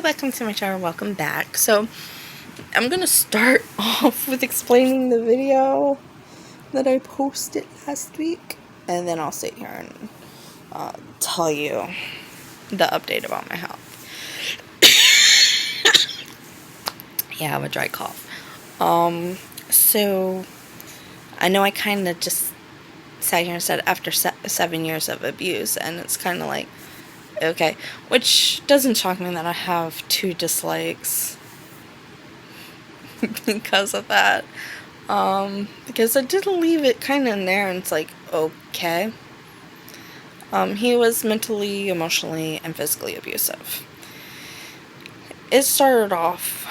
welcome to my channel, welcome back. So, I'm gonna start off with explaining the video that I posted last week, and then I'll sit here and tell you the update about my health. Yeah, I have a dry cough. So, I know I kind of just sat here and said after 7 years of abuse, and it's kind of like, okay, which doesn't shock me that I have 2 dislikes because of that. Because I did leave it kind of in there, and it's like, okay. He was mentally, emotionally, and physically abusive. It started off,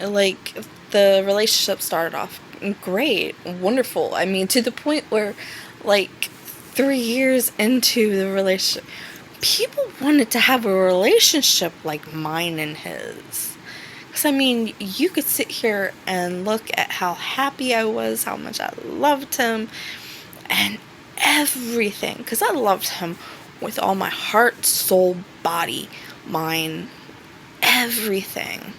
like, the relationship started off great, wonderful. I mean, to the point where, like, 3 years into the relationship, people wanted to have a relationship like mine and his. Because, I mean, you could sit here and look at how happy I was, how much I loved him, and everything. Because I loved him with all my heart, soul, body, mind, everything.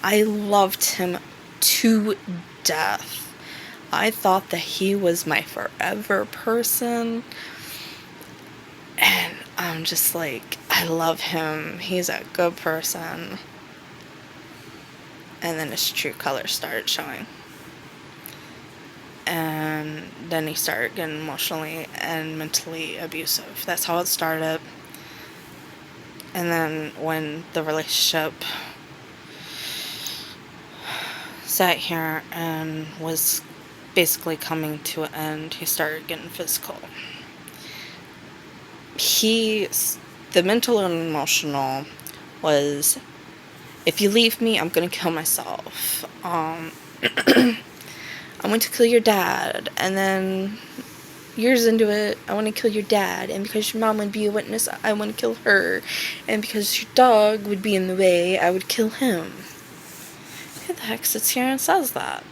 I loved him to death. I thought that he was my forever person. And I'm just like, I love him. He's a good person. And then his true colors started showing. And then he started getting emotionally and mentally abusive. That's how it started. And then when the relationship sat here and was basically coming to an end, he started getting physical. The mental and emotional was, if you leave me, I'm gonna kill myself. I'm going to kill your dad, and then years into it, I want to kill your dad, and because your mom would be a witness, I want to kill her, and because your dog would be in the way, I would kill him. Who the heck sits here and says that?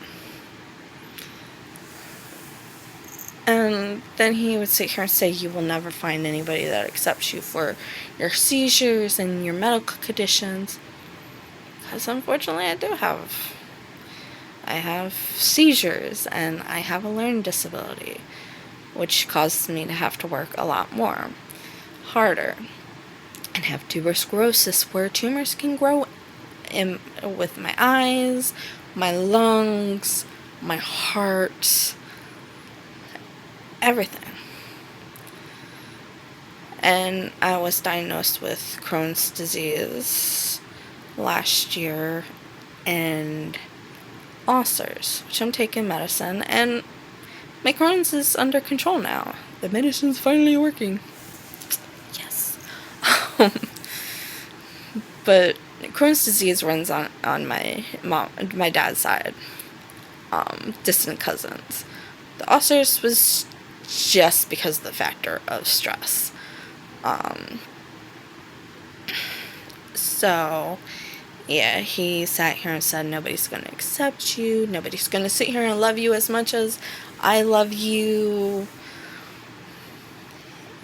And then he would sit here and say, you will never find anybody that accepts you for your seizures and your medical conditions. Because unfortunately I have seizures, and I have a learning disability, which causes me to have to work a lot more, harder, and have tuberous sclerosis, where tumors can grow with my eyes, my lungs, my heart, everything. And I was diagnosed with Crohn's disease last year, and ulcers, which I'm taking medicine, and my Crohn's is under control now. The medicine's finally working. Yes. But Crohn's disease runs on my dad's side. Distant cousins. The ulcers was just because of the factor of stress. So, yeah, he sat here and said, nobody's going to accept you. Nobody's going to sit here and love you as much as I love you.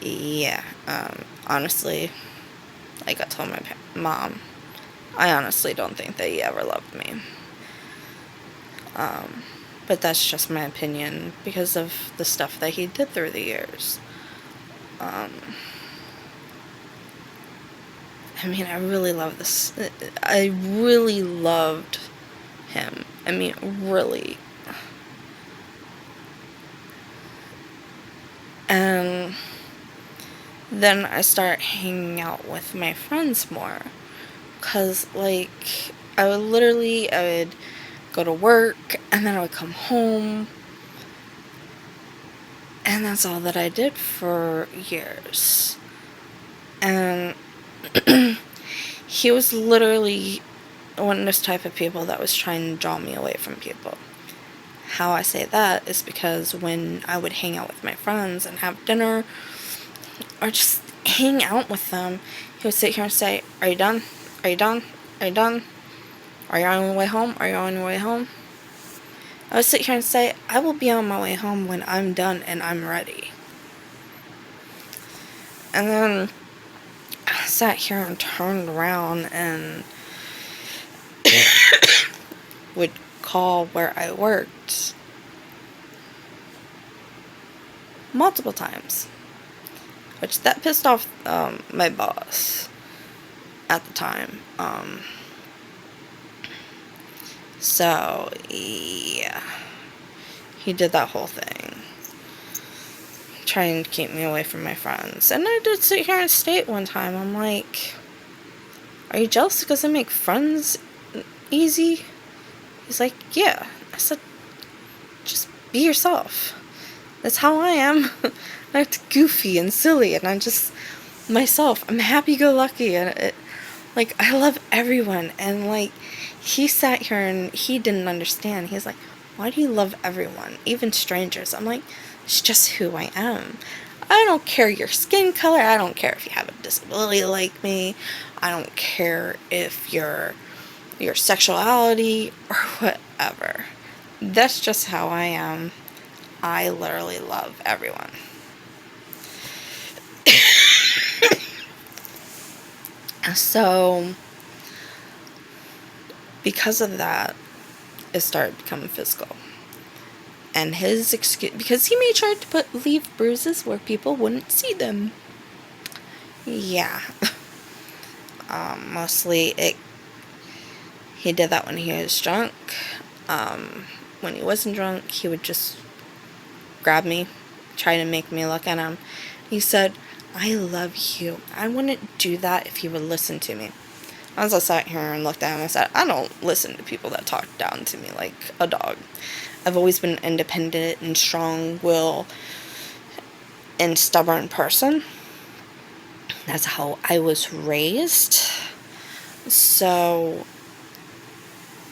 Yeah, honestly, like I told my mom, I honestly don't think that he ever loved me. But that's just my opinion because of the stuff that he did through the years. I mean, I really love this. I really loved him. I mean, really. And then I start hanging out with my friends more. Because, like, I would go to work, and then I would come home. And that's all that I did for years. And he was literally one of those type of people that was trying to draw me away from people. How I say that is because when I would hang out with my friends and have dinner, or just hang out with them, he would sit here and say, are you done? Are you done? Are you done? Are you on your way home? Are you on your way home? I would sit here and say, I will be on my way home when I'm done and I'm ready. And then sat here and turned around and would call where I worked multiple times, which that pissed off my boss at the time. So yeah, he did that whole thing, trying to keep me away from my friends. And I did sit here and state one time, I'm like, are you jealous because I make friends easy? He's like, yeah. I said, just be yourself. That's how I am. I act goofy and silly, and I'm just myself. I'm happy-go-lucky, and I love everyone. And he sat here and he didn't understand. He's like, why do you love everyone, even strangers? I'm like, it's just who I am. I don't care your skin color. I don't care if you have a disability like me. I don't care if your sexuality or whatever. That's just how I am. I literally love everyone. So, because of that, it started becoming physical. And his excuse, because he made sure to leave bruises where people wouldn't see them. Yeah. Mostly he did that when he was drunk. When he wasn't drunk, he would just grab me, try to make me look at him. He said, I love you. I wouldn't do that if you would listen to me. As I sat here and looked at him, I said, I don't listen to people that talk down to me like a dog. I've always been an independent and strong-willed and stubborn person. That's how I was raised. So,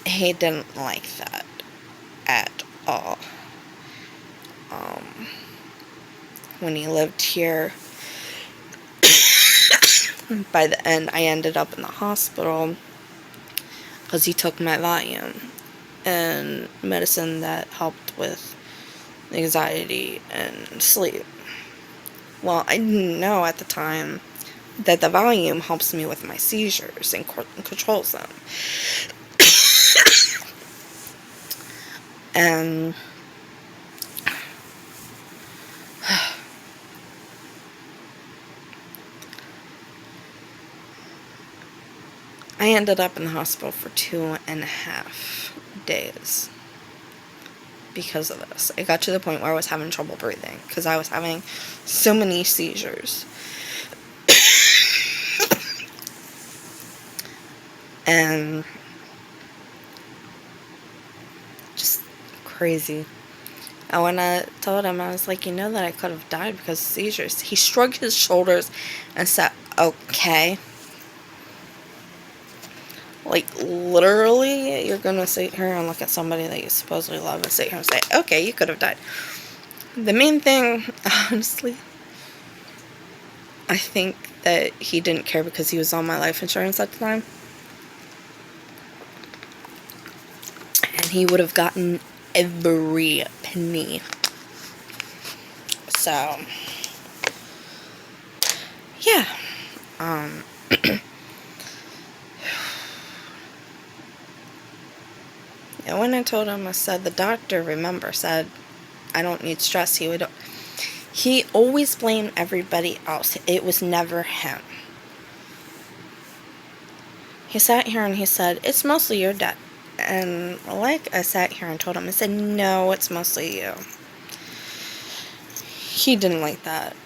he didn't like that at all. When he lived here, by the end, I ended up in the hospital because he took my Valium and medicine that helped with anxiety and sleep. Well, I didn't know at the time that the Valium helps me with my seizures and controls them. And I ended up in the hospital for 2.5 days because of this. It got to the point where I was having trouble breathing because I was having so many seizures. And just crazy. And when I told him, I was like, you know that I could have died because of seizures. He shrugged his shoulders and said, okay. Literally, you're gonna sit here and look at somebody that you supposedly love and sit here and say, okay, you could have died. The main thing, honestly, I think that he didn't care because he was on my life insurance at the time. And he would have gotten every penny. So, yeah. And when I told him, I said, the doctor, remember, said, I don't need stress. He always blamed everybody else. It was never him. He sat here and he said, it's mostly your dad. And I sat here and told him, I said, no, it's mostly you. He didn't like that.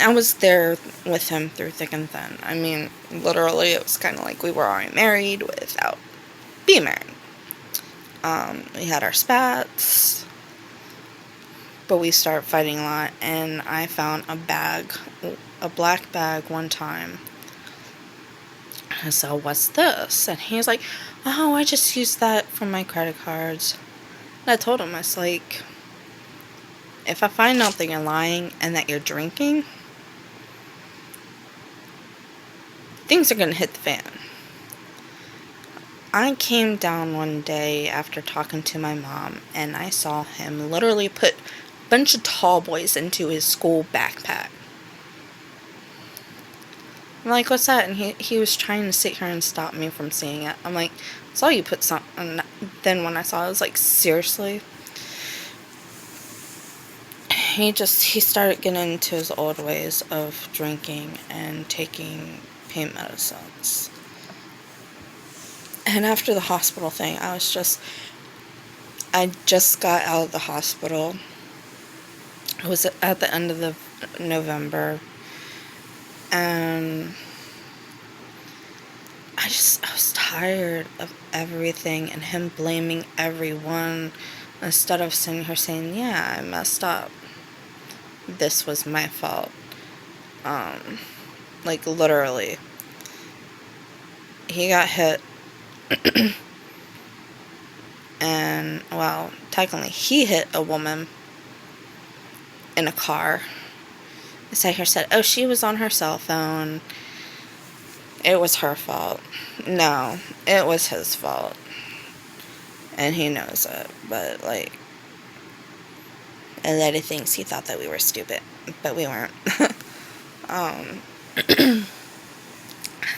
I was there with him through thick and thin. I mean, literally, it was kind of like we were already married without being married. We had our spats, but we started fighting a lot, and I found a black bag one time. I said, what's this? And he was like, oh, I just used that for my credit cards. And I told him, I was like, if I find out that you're lying and that you're drinking, things are going to hit the fan. I came down one day after talking to my mom, and I saw him literally put bunch of tall boys into his school backpack. I'm like, what's that? And he was trying to sit here and stop me from seeing it. I'm like, I saw you put something. And then when I saw it, I was like, seriously? He started getting into his old ways of drinking and taking pain medicines. And after the hospital thing, I just got out of the hospital. It was at the end of the November. And I was tired of everything and him blaming everyone instead of sitting here saying, yeah, I messed up. This was my fault. Like, literally. He got hit. And, well, technically, he hit a woman in a car. I sat here and said, oh, she was on her cell phone. It was her fault. No, it was his fault. And he knows it. But, like, a lot of things he thought that we were stupid. But we weren't.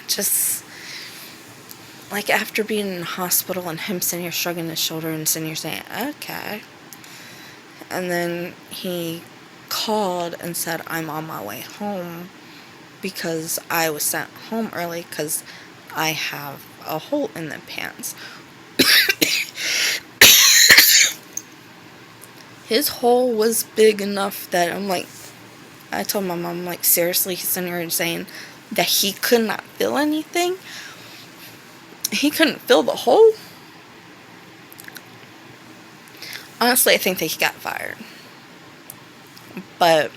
Just, like, after being in the hospital and him sitting here shrugging his shoulder and sitting here saying, okay. And then he called and said, I'm on my way home because I was sent home early because I have a hole in the pants. His hole was big enough that I told my mom, like, seriously, he's sitting here saying that he could not feel anything. He couldn't feel the hole. Honestly, I think that he got fired. But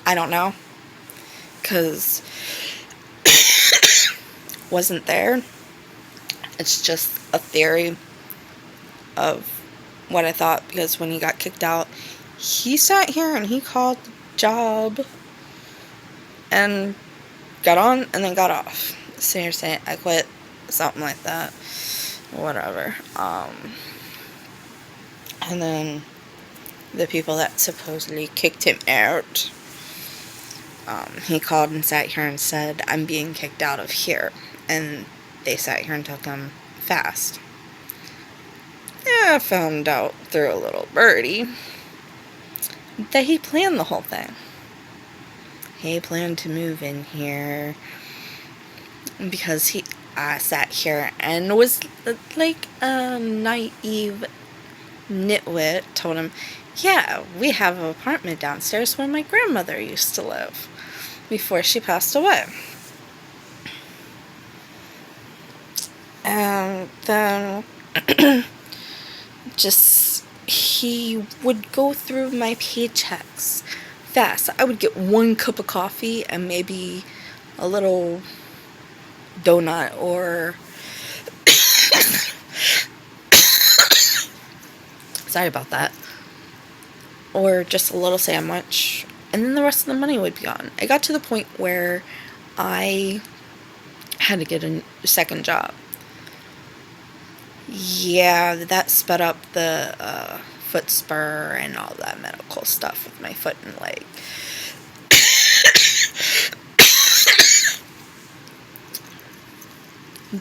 I don't know. Because wasn't there. It's just a theory of what I thought. Because when he got kicked out, he sat here and he called the job and got on and then got off. So you're saying I quit, something like that. Whatever. And then the people that supposedly kicked him out, he called and sat here and said, I'm being kicked out of here. And they sat here and took him fast. Yeah, I found out through a little birdie that he planned the whole thing. He planned to move in here because I sat here and was like a naive nitwit, told him, yeah, we have an apartment downstairs where my grandmother used to live before she passed away. And then he would go through my paychecks fast. I would get 1 cup of coffee and maybe a little donut or sorry about that, or just a little sandwich, and then the rest of the money would be gone. It got to the point where I had to get a second job. Yeah, that sped up the foot spur and all that medical stuff with my foot and leg.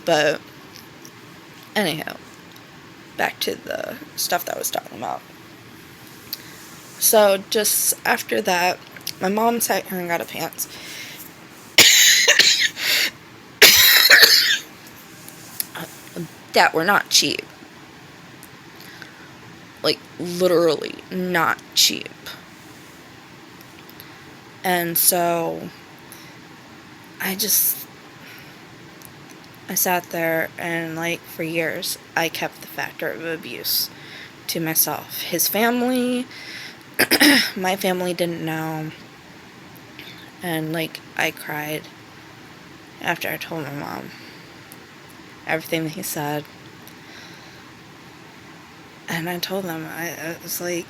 But anyhow, back to the stuff that I was talking about. So just after that, my mom sat here and got a pants. That were not cheap. Like, literally not cheap. And so I sat there and, like, for years I kept the factor of abuse to myself. His family, my family didn't know. And, like, I cried after I told my mom everything that he said. And I told them, I was like,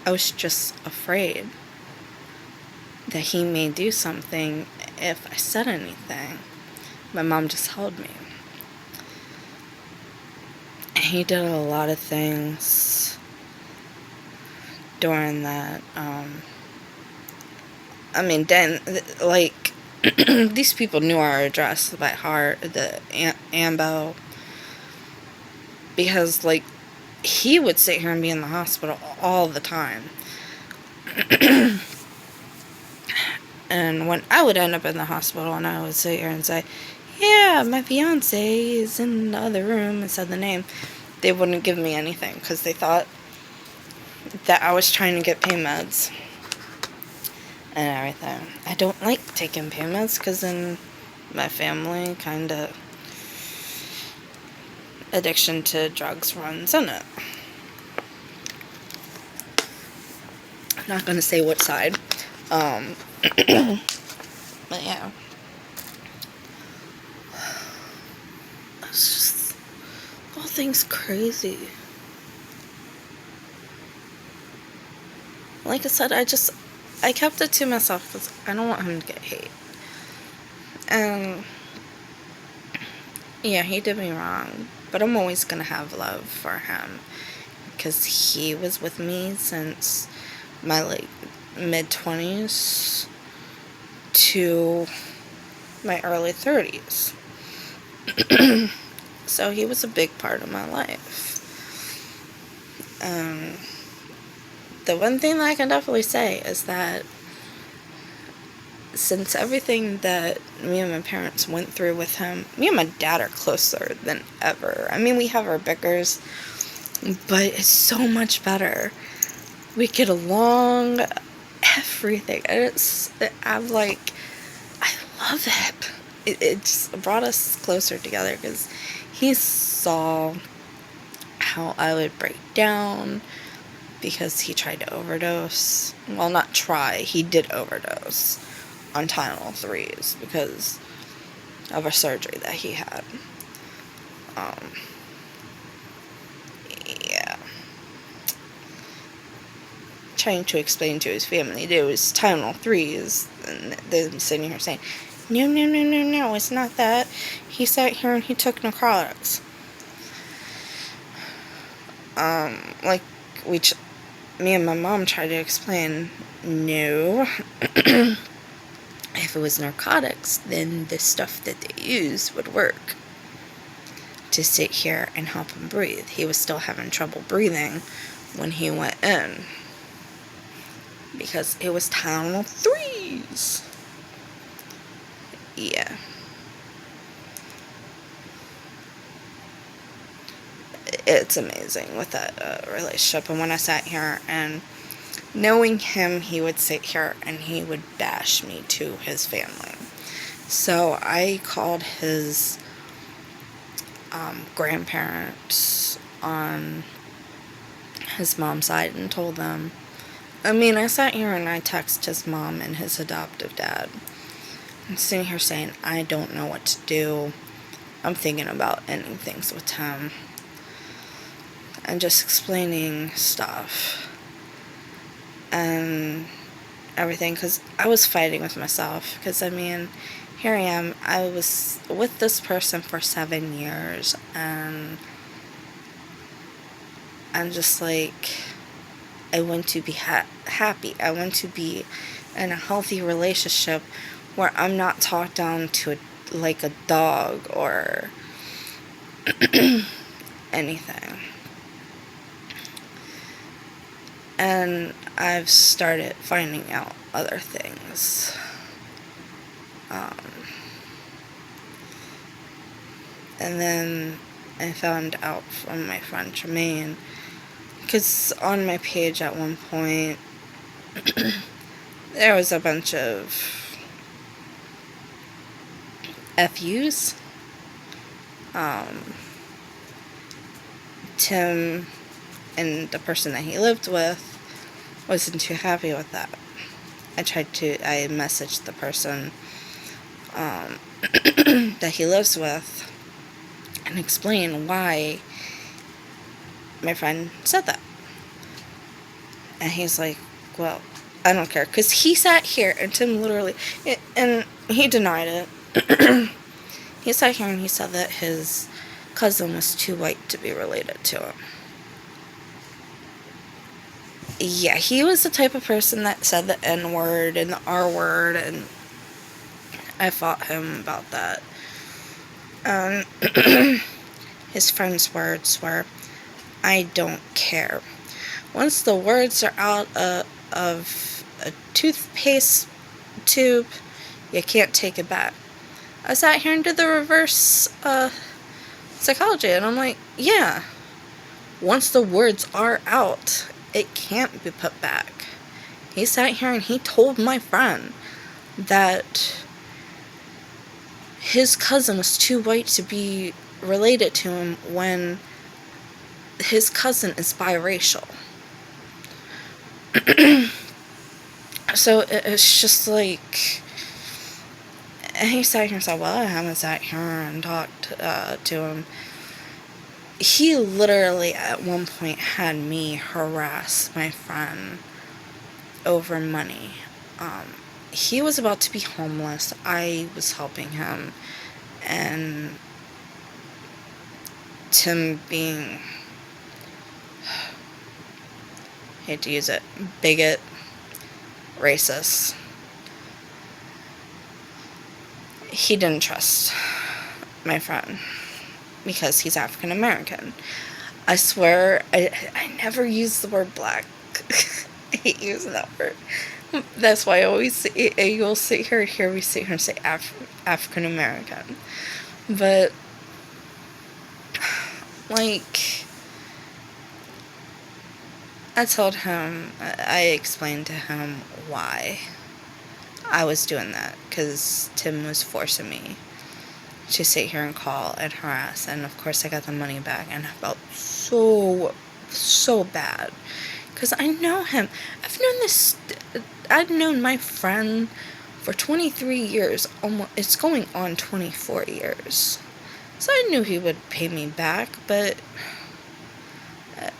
I was just afraid that he may do something if I said anything. My mom just held me. And he did a lot of things during that. I mean, then, like, these people knew our address by heart, the AMBO, because, like, he would sit here and be in the hospital all the time. And when I would end up in the hospital and I would sit here and say, yeah, my fiance is in the other room, and said the name, they wouldn't give me anything because they thought that I was trying to get pain meds and everything. I don't like taking pain meds because then my family kind of addiction to drugs runs in it. I'm not going to say what side. But yeah. It's just, the whole thing's crazy. Like I said, I kept it to myself because I don't want him to get hate. And yeah, he did me wrong, but I'm always going to have love for him because he was with me since my, like, mid-20s to my early 30s. So he was a big part of my life. The one thing that I can definitely say is that since everything that me and my parents went through with him, me and my dad are closer than ever. I mean, we have our bickers, but it's so much better. We get along, everything. And I love it. It just brought us closer together because he saw how I would break down because he tried to overdose. Well, not try, he did overdose on Tylenol 3s because of a surgery that he had. Yeah. Trying to explain to his family there was Tylenol 3s, and they're sitting here saying, no, it's not that. He sat here and he took narcotics. Like, me and my mom tried to explain, no. If it was narcotics, then the stuff that they use would work to sit here and help him breathe. He was still having trouble breathing when he went in because it was Tylenol 3s. Yeah. It's amazing with that relationship. And when I sat here and knowing him, he would sit here and he would bash me to his family. So I called his grandparents on his mom's side and told them. I mean, I sat here and I texted his mom and his adoptive dad. I'm sitting here saying, I don't know what to do. I'm thinking about ending things with him. And just explaining stuff. And everything. Because I was fighting with myself. Because, I mean, here I am. I was with this person for 7 years. And I'm just like, I want to be happy. I want to be in a healthy relationship where I'm not talked down to like a dog or anything. And I've started finding out other things. And then I found out from my friend Tremaine, because on my page at one point, there was a bunch of FUs. Tim and the person that he lived with wasn't too happy with that. I messaged the person that he lives with and explained why my friend said that. And he's like, well, I don't care. Because he sat here and Tim literally, and he denied it. He sat here and he said that his cousin was too white to be related to him. Yeah, he was the type of person that said the N word and the R word, and I fought him about that. Um, his friend's words were, "I don't care. Once the words are out of a toothpaste tube, you can't take it back." I sat here and did the reverse psychology, and I'm like, yeah, once the words are out, it can't be put back. He sat here and he told my friend that his cousin was too white to be related to him when his cousin is biracial. So it's just like, and he sat here and said, well, I haven't sat here and talked to him. He literally at one point had me harass my friend over money. He was about to be homeless. I was helping him, and Tim being, hate to use it, bigot, racist. He didn't trust my friend because he's African American. I swear, I never use the word black. I hate using that word. That's why I always say, you'll sit here and hear me sit here and say African American. But, like, I told him, I explained to him why I was doing that, because Tim was forcing me to sit here and call and harass, and of course I got the money back, and I felt so bad, because I know him. I've known my friend for 23 years, it's going on 24 years, so I knew he would pay me back, but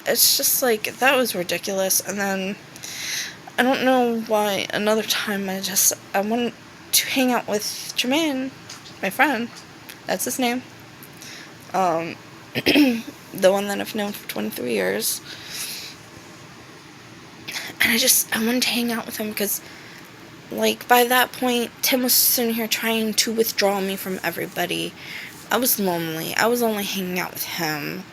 it's just like, that was ridiculous. And then, I don't know why, another time I wanted to hang out with Jermaine, my friend, that's his name, the one that I've known for 23 years, and I wanted to hang out with him, because, like, by that point, Tim was sitting here trying to withdraw me from everybody. I was lonely. I was only hanging out with him,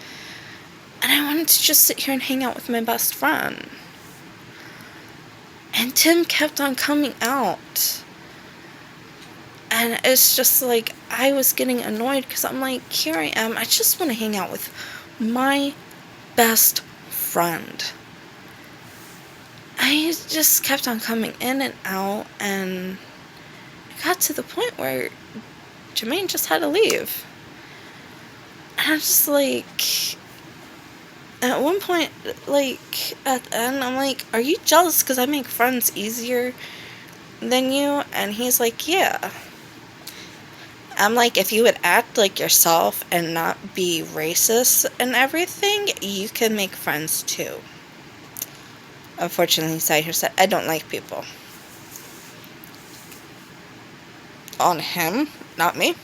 and I wanted to just sit here and hang out with my best friend. And Tim kept on coming out. And it's just like, I was getting annoyed, because I'm like, here I am. I just want to hang out with my best friend. I just kept on coming in and out, and it got to the point where Jermaine just had to leave. And I'm just like, at one point, like, at the end, I'm like, are you jealous because I make friends easier than you? And he's like, yeah. I'm like, if you would act like yourself and not be racist and everything, you can make friends too. Unfortunately, Saher said, I don't like people. On him, not me.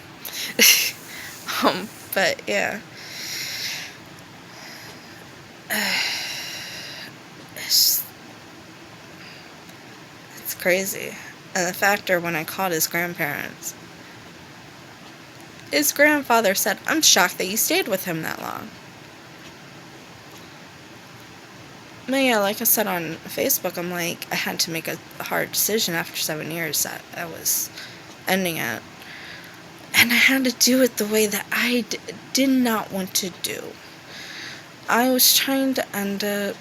But yeah. It's crazy. And the factor when I called his grandparents, his grandfather said, I'm shocked that you stayed with him that long. But yeah, like I said on Facebook, I'm like, I had to make a hard decision after 7 years that I was ending it. And I had to do it the way that I did not want to do. I was trying to end it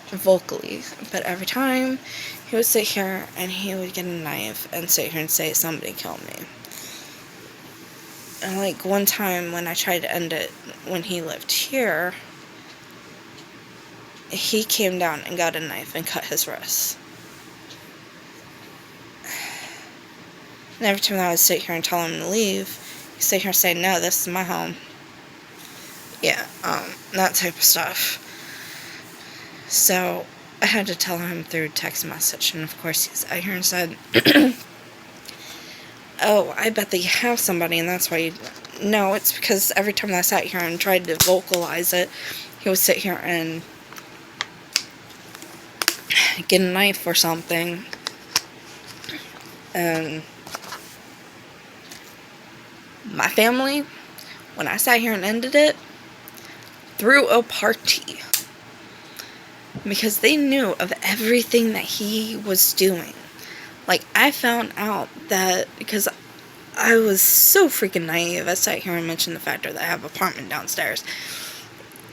vocally, but every time he would sit here and he would get a knife and sit here and say, somebody killed me. And like one time when I tried to end it when he lived here, he came down and got a knife and cut his wrist. And every time I would sit here and tell him to leave, he'd sit here and say, no, this is my home. Yeah, that type of stuff. So I had to tell him through text message, and of course he sat here and said, oh, I bet that you have somebody, and that's why you... No, it's because every time I sat here and tried to vocalize it, he would sit here and get a knife or something, and my family, when I sat here and ended it, threw a party because they knew of everything that he was doing. Like, I found out that because I was so freaking naive. I sat here and mentioned the fact that I have an apartment downstairs,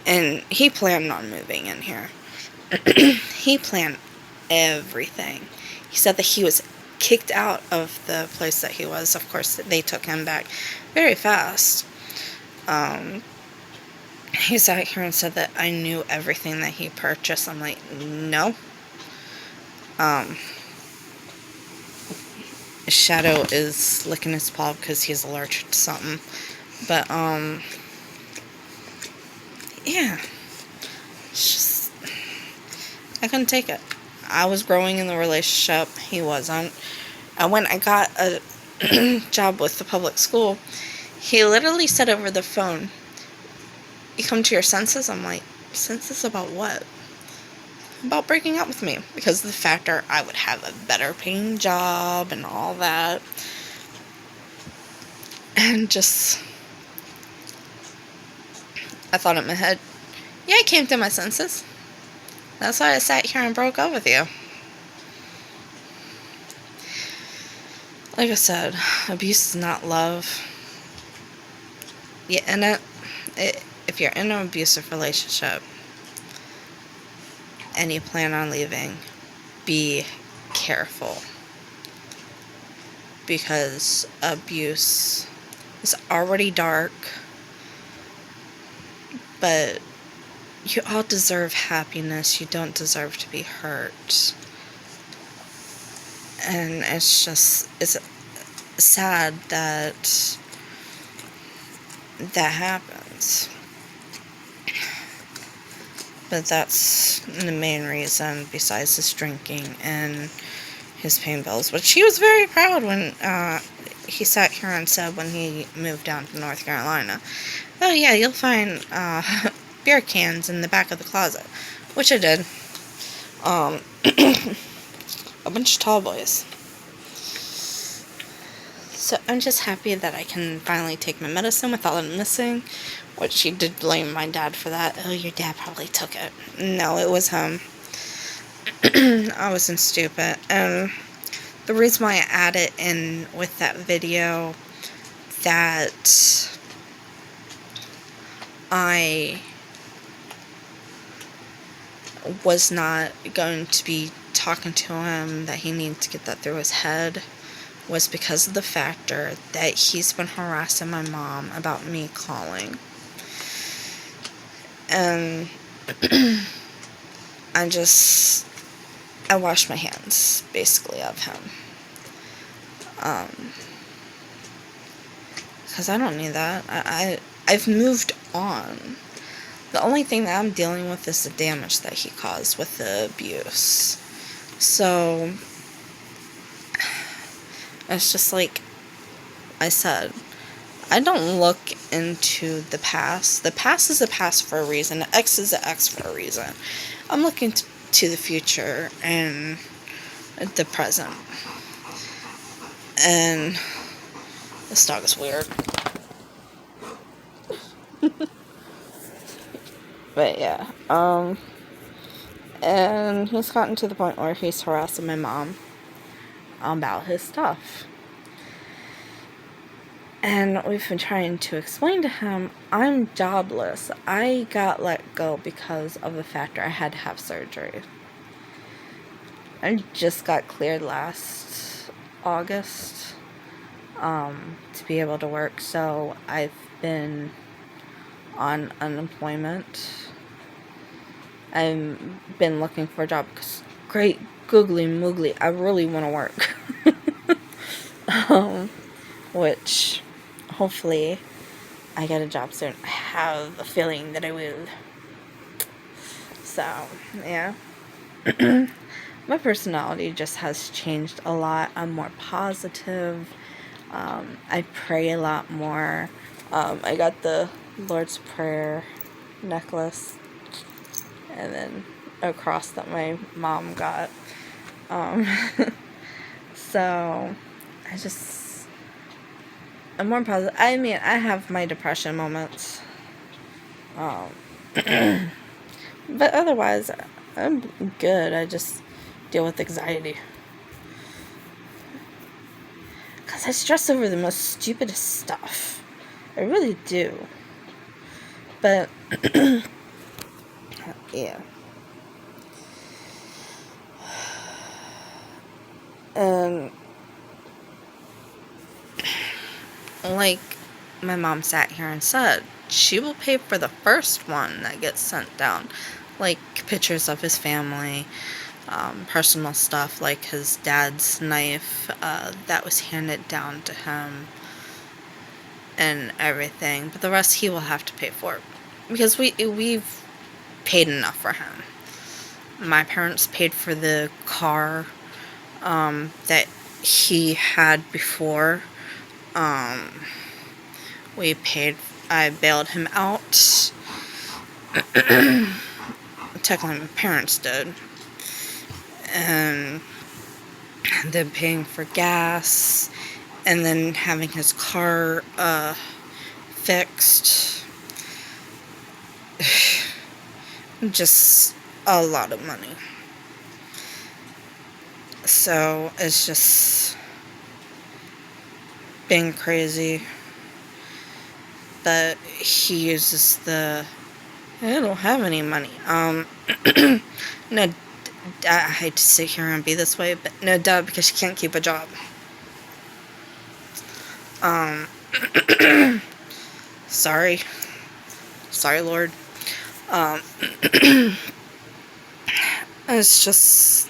and he planned on moving in here. He planned everything. He said that he was kicked out of the place that he was. Of course, they took him back very fast. He sat here and said that I knew everything that he purchased. I'm like, no. Shadow is licking his paw because he's allergic to something. But, yeah. It's just, I couldn't take it. I was growing in the relationship. He wasn't. And when I got a job with the public school, he literally said over the phone, "You come to your senses?" I'm like, senses about what? About breaking up with me. Because of the factor I would have a better paying job and all that. And just, I thought in my head, yeah, I came to my senses. That's why I sat here and broke up with you. Like I said, abuse is not love. Yeah, and if you're in an abusive relationship and you plan on leaving, be careful. Because abuse is already dark, but you all deserve happiness. You don't deserve to be hurt. And it's sad that happens. But that's the main reason, besides his drinking and his pain bills, which he was very proud when he sat here and said when he moved down to North Carolina, "Oh yeah, you'll find beer cans in the back of the closet," which I did. A bunch of tall boys. So I'm just happy that I can finally take my medicine without it missing, which he did blame my dad for that. "Oh, your dad probably took it." No, it was him. I wasn't stupid. And the reason why I added in with that video that I was not going to be talking to him, that he needed to get that through his head, was because of the factor that he's been harassing my mom about me calling. And I wash my hands, basically, of him. Because I don't need that. I've moved on. The only thing that I'm dealing with is the damage that he caused with the abuse. So, it's just like I said, I don't look into the past. The past is a past for a reason. The X is an X for a reason. I'm looking to the future and the present. And this dog is weird. But yeah, and he's gotten to the point where he's harassing my mom about his stuff. And we've been trying to explain to him, I'm jobless. I got let go because of the factor I had to have surgery. I just got cleared last August to be able to work, so I've been on unemployment. I've been looking for a job because, great googly moogly, I really want to work. Which, hopefully, I get a job soon. I have a feeling that I will. So, yeah. My personality just has changed a lot. I'm more positive. I pray a lot more. I got the Lord's Prayer necklace. and then a cross that my mom got. So I'm more positive. I mean, I have my depression moments. But otherwise, I'm good. I just deal with anxiety. Because I stress over the most stupidest stuff. I really do. But, yeah. And, like my mom sat here and said, she will pay for the first one that gets sent down. Like pictures of his family, personal stuff like his dad's knife that was handed down to him and everything. But the rest he will have to pay for. Because we've paid enough for him. My parents paid for the car that he had before. I bailed him out. Technically, my parents did. And then paying for gas. And then having his car fixed. Just a lot of money. So, it's just been crazy. But he uses I don't have any money. No, I hate to sit here and be this way, but no doubt because she can't keep a job. Sorry, Lord. It's just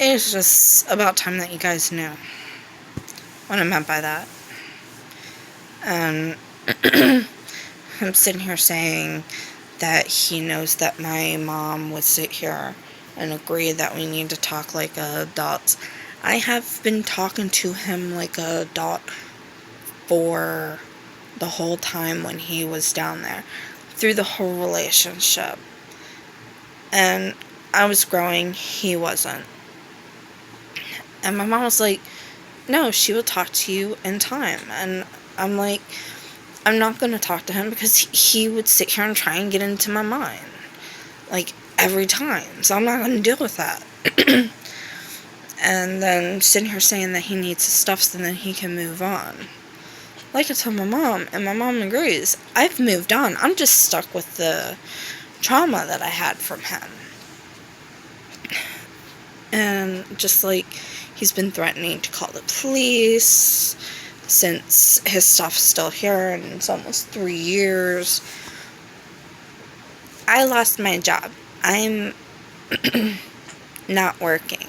it's just about time that you guys knew what I meant by that. And I'm sitting here saying that he knows that my mom would sit here and agree that we need to talk like adults. I have been talking to him like an adult for the whole time when he was down there, through the whole relationship. And I was growing, he wasn't. And my mom was like, no, she will talk to you in time. And I'm like, I'm not going to talk to him because he would sit here and try and get into my mind. Like, every time. So I'm not going to deal with that. And then sitting here saying that he needs his stuff so then he can move on. Like I told my mom, and my mom agrees, I've moved on. I'm just stuck with the trauma that I had from him. And just like, he's been threatening to call the police since his stuff's still here, and it's almost 3 years. I lost my job. I'm not working.